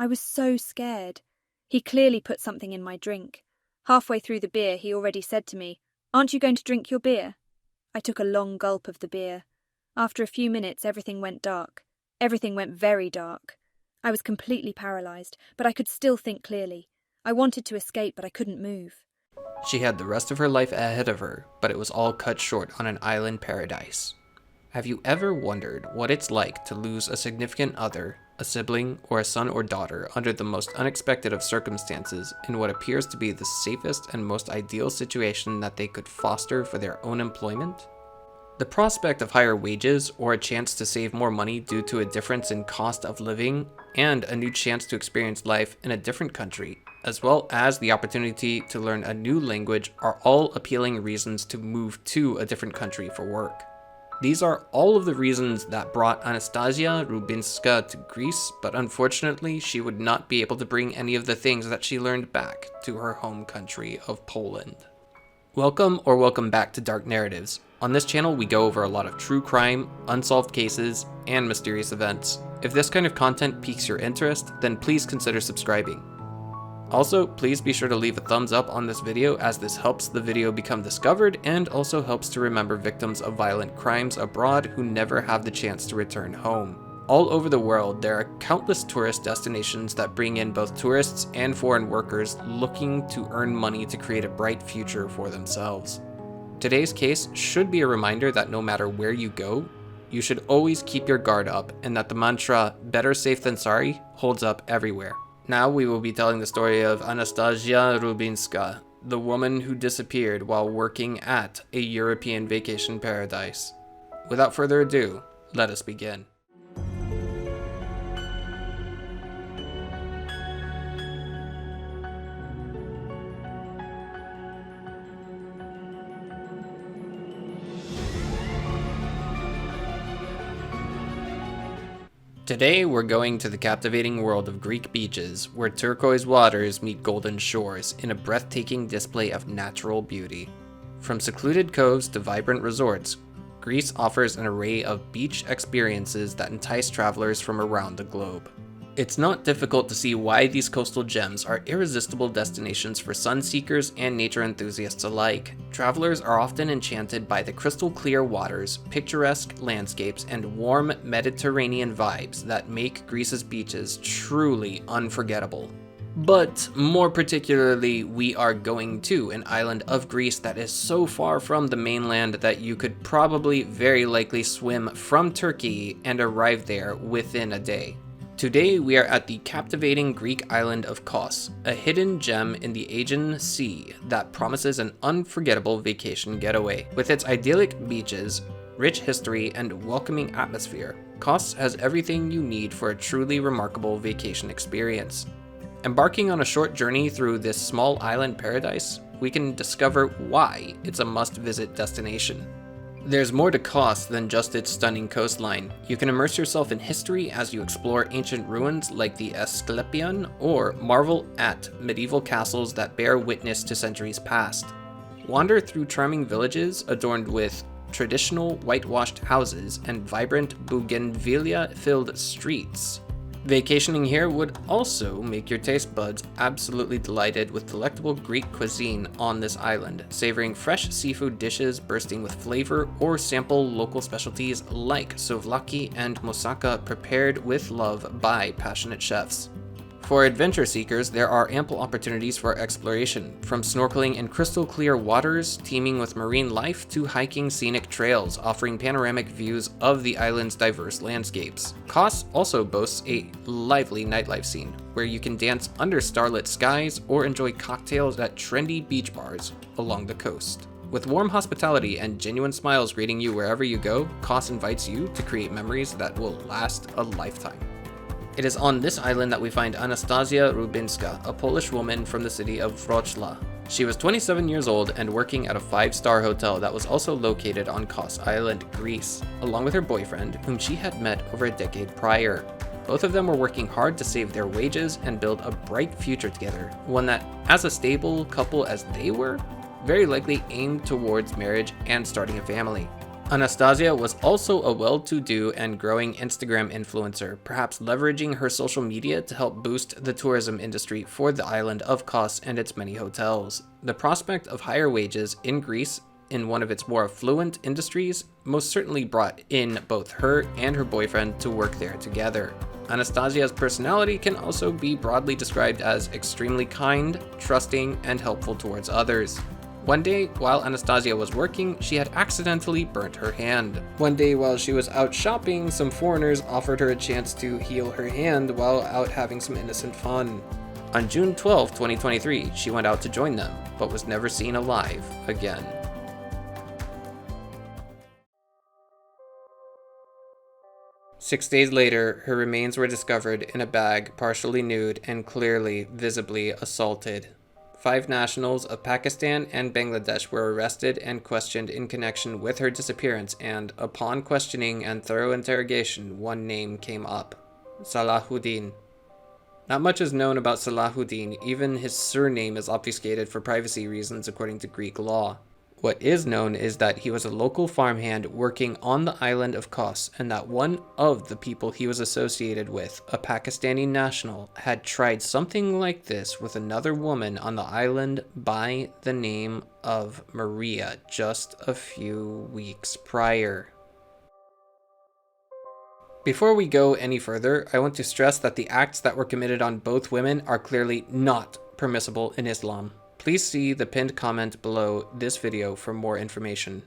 I was so scared. He clearly put something in my drink. Halfway through the beer, he already said to me, "Aren't you going to drink your beer?" I took a long gulp of the beer. After a few minutes, everything went dark. Everything went very dark. I was completely paralysed, but I could still think clearly. I wanted to escape, but I couldn't move. She had the rest of her life ahead of her, but it was all cut short on an island paradise. Have you ever wondered what it's like to lose a significant other, a sibling, or a son or daughter under the most unexpected of circumstances in what appears to be the safest and most ideal situation that they could foster for their own employment? The prospect of higher wages or a chance to save more money due to a difference in cost of living and a new chance to experience life in a different country, as well as the opportunity to learn a new language, are all appealing reasons to move to a different country for work. These are all of the reasons that brought Anastazja Rubinska to Greece, but unfortunately she would not be able to bring any of the things that she learned back to her home country of Poland. Welcome back to Dark Narratives. On this channel we go over a lot of true crime, unsolved cases, and mysterious events. If this kind of content piques your interest, then please consider subscribing. Also, please be sure to leave a thumbs up on this video, as this helps the video become discovered and also helps to remember victims of violent crimes abroad who never have the chance to return home. All over the world, there are countless tourist destinations that bring in both tourists and foreign workers looking to earn money to create a bright future for themselves. Today's case should be a reminder that no matter where you go, you should always keep your guard up, and that the mantra "better safe than sorry" holds up everywhere. Now we will be telling the story of Anastazja Rubinska, the woman who disappeared while working at a European vacation paradise. Without further ado, let us begin. Today we're going to the captivating world of Greek beaches, where turquoise waters meet golden shores in a breathtaking display of natural beauty. From secluded coves to vibrant resorts, Greece offers an array of beach experiences that entice travelers from around the globe. It's not difficult to see why these coastal gems are irresistible destinations for sun seekers and nature enthusiasts alike. Travelers are often enchanted by the crystal clear waters, picturesque landscapes, and warm Mediterranean vibes that make Greece's beaches truly unforgettable. But more particularly, we are going to an island of Greece that is so far from the mainland that you could probably very likely swim from Turkey and arrive there within a day. Today we are at the captivating Greek island of Kos, a hidden gem in the Aegean Sea that promises an unforgettable vacation getaway. With its idyllic beaches, rich history, and welcoming atmosphere, Kos has everything you need for a truly remarkable vacation experience. Embarking on a short journey through this small island paradise, we can discover why it's a must-visit destination. There's more to Kos than just its stunning coastline. You can immerse yourself in history as you explore ancient ruins like the Asclepion, or marvel at medieval castles that bear witness to centuries past. Wander through charming villages adorned with traditional whitewashed houses and vibrant bougainvillea-filled streets. Vacationing here would also make your taste buds absolutely delighted with delectable Greek cuisine on this island, savoring fresh seafood dishes bursting with flavor, or sample local specialties like souvlaki and moussaka prepared with love by passionate chefs. For adventure seekers, there are ample opportunities for exploration, from snorkeling in crystal clear waters teeming with marine life to hiking scenic trails offering panoramic views of the island's diverse landscapes. Kos also boasts a lively nightlife scene, where you can dance under starlit skies or enjoy cocktails at trendy beach bars along the coast. With warm hospitality and genuine smiles greeting you wherever you go, Kos invites you to create memories that will last a lifetime. It is on this island that we find Anastazja Rubinska, a Polish woman from the city of Wrocław. She was 27 years old and working at a 5-star hotel that was also located on Kos Island, Greece, along with her boyfriend, whom she had met over a decade prior. Both of them were working hard to save their wages and build a bright future together, one that, as a stable couple as they were, very likely aimed towards marriage and starting a family. Anastasia was also a well-to-do and growing Instagram influencer, perhaps leveraging her social media to help boost the tourism industry for the island of Kos and its many hotels. The prospect of higher wages in Greece in one of its more affluent industries most certainly brought in both her and her boyfriend to work there together. Anastasia's personality can also be broadly described as extremely kind, trusting, and helpful towards others. One day, while Anastasia was working, she had accidentally burnt her hand. One day, while she was out shopping, some foreigners offered her a chance to heal her hand while out having some innocent fun. On June 12, 2023, she went out to join them, but was never seen alive again. Six days later, her remains were discovered in a bag, partially nude and clearly, visibly assaulted. 5 nationals of Pakistan and Bangladesh were arrested and questioned in connection with her disappearance, and upon questioning and thorough interrogation, one name came up: Sallahudin. Not much is known about Sallahudin, even his surname is obfuscated for privacy reasons according to Greek law. What is known is that he was a local farmhand working on the island of Kos, and that one of the people he was associated with, a Pakistani national, had tried something like this with another woman on the island by the name of Maria just a few weeks prior. Before we go any further, I want to stress that the acts that were committed on both women are clearly not permissible in Islam. Please see the pinned comment below this video for more information.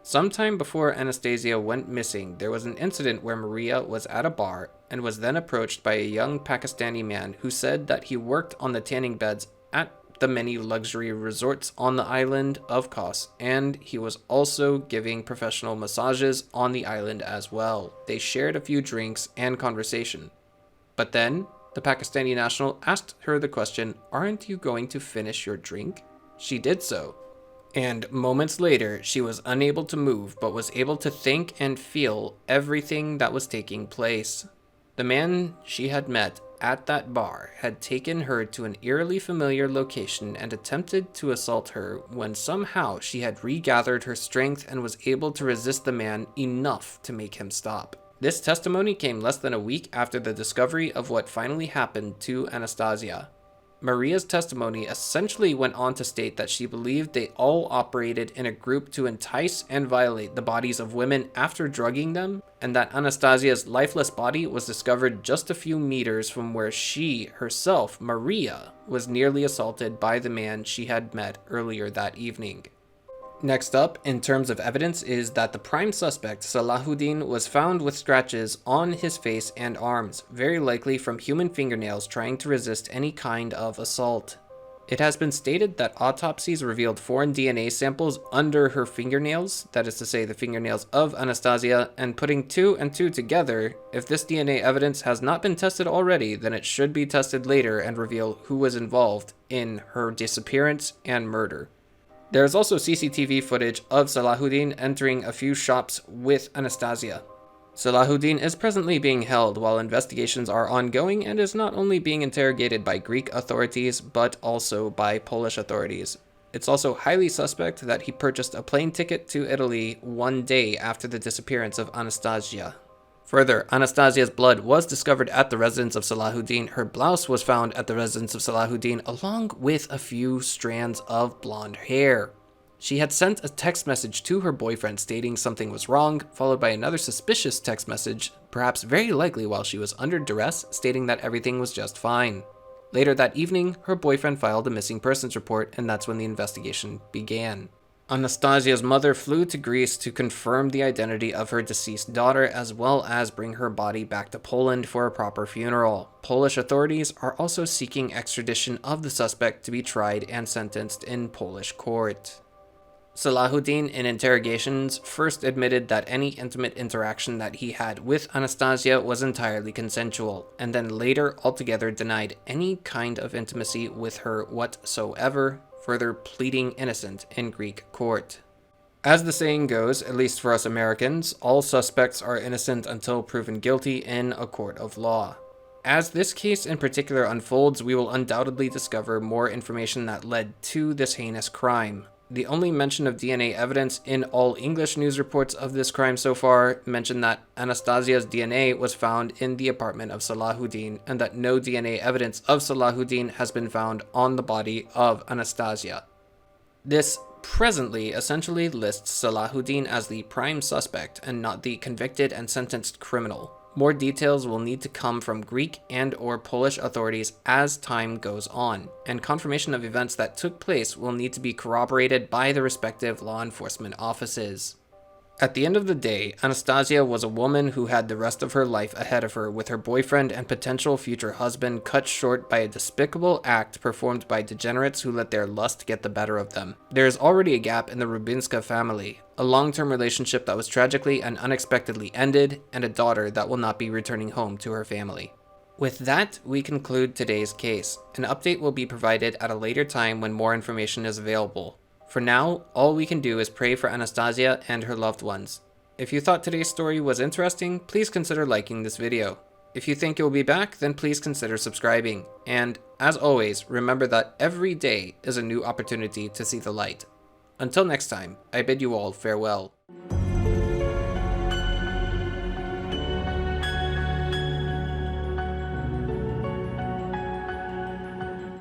Sometime before Anastasia went missing, there was an incident where Maria was at a bar and was then approached by a young Pakistani man who said that he worked on the tanning beds at the many luxury resorts on the island of Kos, and he was also giving professional massages on the island as well. They shared a few drinks and conversation. But then, the Pakistani national asked her the question, "Aren't you going to finish your drink?" She did so. And moments later, she was unable to move, but was able to think and feel everything that was taking place. The man she had met at that bar had taken her to an eerily familiar location and attempted to assault her when somehow she had regathered her strength and was able to resist the man enough to make him stop. This testimony came less than a week after the discovery of what finally happened to Anastasia. Maria's testimony essentially went on to state that she believed they all operated in a group to entice and violate the bodies of women after drugging them, and that Anastasia's lifeless body was discovered just a few meters from where she herself, Maria, was nearly assaulted by the man she had met earlier that evening. Next up, in terms of evidence, is that the prime suspect, Sallahudin, was found with scratches on his face and arms, very likely from human fingernails trying to resist any kind of assault. It has been stated that autopsies revealed foreign DNA samples under her fingernails, that is to say the fingernails of Anastasia, and putting 2 and 2 together, if this DNA evidence has not been tested already, then it should be tested later and reveal who was involved in her disappearance and murder. There is also CCTV footage of Sallahudin entering a few shops with Anastasia. Sallahudin is presently being held while investigations are ongoing and is not only being interrogated by Greek authorities, but also by Polish authorities. It's also highly suspect that he purchased a plane ticket to Italy one day after the disappearance of Anastasia. Further, Anastasia's blood was discovered at the residence of Sallahudin. Her blouse was found at the residence of Sallahudin, along with a few strands of blonde hair. She had sent a text message to her boyfriend stating something was wrong, followed by another suspicious text message, perhaps very likely while she was under duress, stating that everything was just fine. Later that evening, her boyfriend filed a missing persons report, and that's when the investigation began. Anastasia's mother flew to Greece to confirm the identity of her deceased daughter, as well as bring her body back to Poland for a proper funeral. Polish authorities are also seeking extradition of the suspect to be tried and sentenced in Polish court. Sallahudin, in interrogations, first admitted that any intimate interaction that he had with Anastasia was entirely consensual, and then later altogether denied any kind of intimacy with her whatsoever, further pleading innocent in Greek court. As the saying goes, at least for us Americans, all suspects are innocent until proven guilty in a court of law. As this case in particular unfolds, we will undoubtedly discover more information that led to this heinous crime. The only mention of DNA evidence in all English news reports of this crime so far mention that Anastasia's DNA was found in the apartment of Sallahudin, and that no DNA evidence of Sallahudin has been found on the body of Anastasia. This presently essentially lists Sallahudin as the prime suspect and not the convicted and sentenced criminal. More details will need to come from Greek and/or Polish authorities as time goes on, and confirmation of events that took place will need to be corroborated by the respective law enforcement offices. At the end of the day, Anastasia was a woman who had the rest of her life ahead of her, with her boyfriend and potential future husband cut short by a despicable act performed by degenerates who let their lust get the better of them. There is already a gap in the Rubinska family, a long-term relationship that was tragically and unexpectedly ended, and a daughter that will not be returning home to her family. With that, we conclude today's case. An update will be provided at a later time when more information is available. For now, all we can do is pray for Anastasia and her loved ones. If you thought today's story was interesting, please consider liking this video. If you think you'll be back, then please consider subscribing. And, as always, remember that every day is a new opportunity to see the light. Until next time, I bid you all farewell.